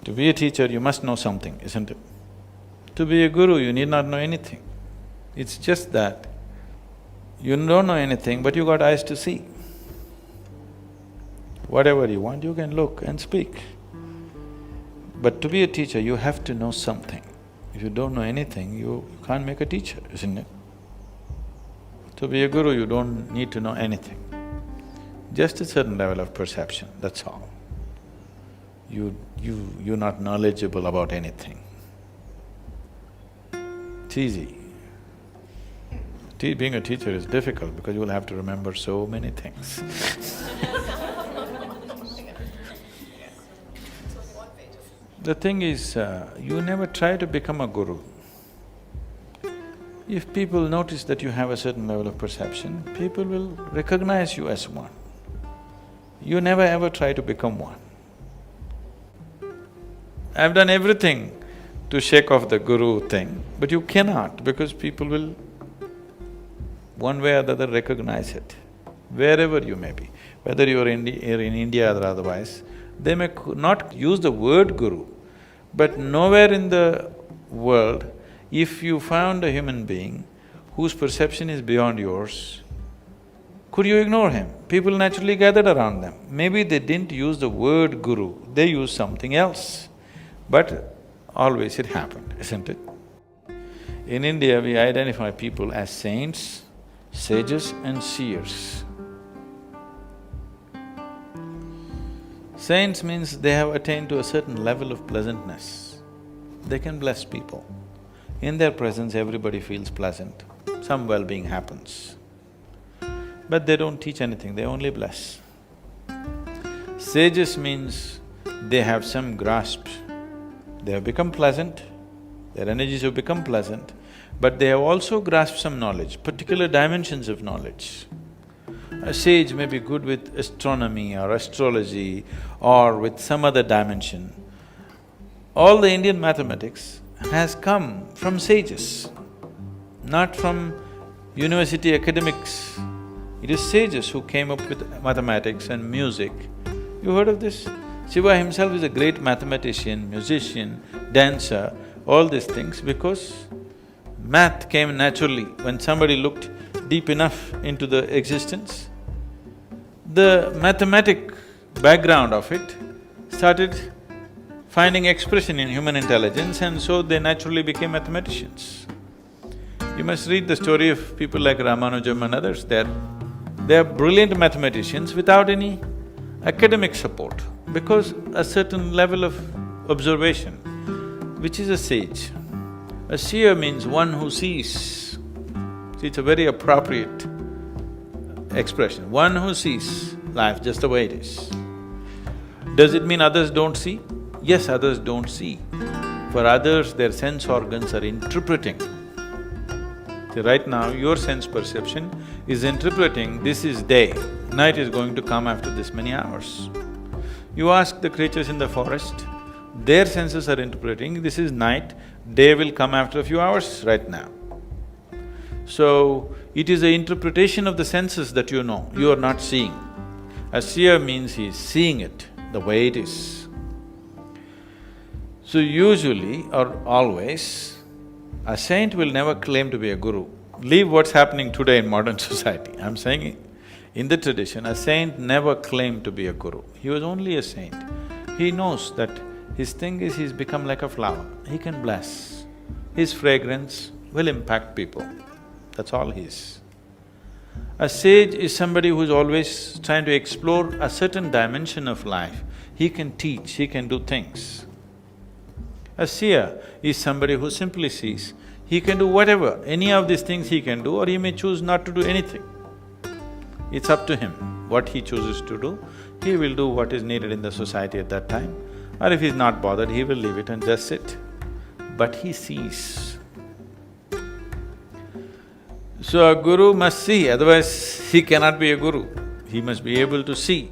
To be a teacher, you must know something, isn't it? To be a guru, you need not know anything. It's just that you don't know anything, but you got eyes to see. Whatever you want, you can look and speak. But to be a teacher, you have to know something. If you don't know anything, you can't make a teacher, isn't it? To be a guru, you don't need to know anything. Just a certain level of perception, that's all. You're not knowledgeable about anything. It's easy. Being a teacher is difficult because you'll have to remember so many things. The thing is, you never try to become a guru. If people notice that you have a certain level of perception, people will recognize you as one. You never ever try to become one. I've done everything to shake off the guru thing, but you cannot because people will one way or the other recognize it, wherever you may be. Whether you're in India or otherwise, they may not use the word guru, but nowhere in the world, if you found a human being whose perception is beyond yours, could you ignore him? People naturally gathered around them. Maybe they didn't use the word guru, they used something else, but always it happened, isn't it? In India, we identify people as saints, sages and seers. Saints means they have attained to a certain level of pleasantness. They can bless people. In their presence, everybody feels pleasant, some well-being happens. But they don't teach anything, they only bless. Sages means they have some grasp. They have become pleasant, their energies have become pleasant, but they have also grasped some knowledge, particular dimensions of knowledge. A sage may be good with astronomy or astrology or with some other dimension. All the Indian mathematics has come from sages, not from university academics. It is sages who came up with mathematics and music. You heard of this? Shiva himself is a great mathematician, musician, dancer, all these things because math came naturally when somebody looked deep enough into the existence. The mathematic background of it started finding expression in human intelligence and so they naturally became mathematicians. You must read the story of people like Ramanujam and others. They are brilliant mathematicians without any academic support because a certain level of observation, which is a sage. A seer means one who sees. See, it's a very appropriate expression, one who sees life just the way it is. Does it mean others don't see? Yes, others don't see. For others, their sense organs are interpreting. See, right now, your sense perception is interpreting this is day, night is going to come after this many hours. You ask the creatures in the forest, their senses are interpreting this is night, day will come after a few hours right now. So, it is an interpretation of the senses that you know, you are not seeing. A seer means he is seeing it the way it is. So usually or always, a saint will never claim to be a guru. Leave what's happening today in modern society. I'm saying in the tradition, a saint never claimed to be a guru. He was only a saint. He knows that his thing is he's become like a flower, he can bless. His fragrance will impact people, that's all he is. A sage is somebody who's always trying to explore a certain dimension of life. He can teach, he can do things. A seer is somebody who simply sees. He can do whatever, any of these things he can do or he may choose not to do anything. It's up to him what he chooses to do. He will do what is needed in the society at that time, or if he's not bothered, he will leave it and just sit. But he sees. So a guru must see, otherwise he cannot be a guru. He must be able to see.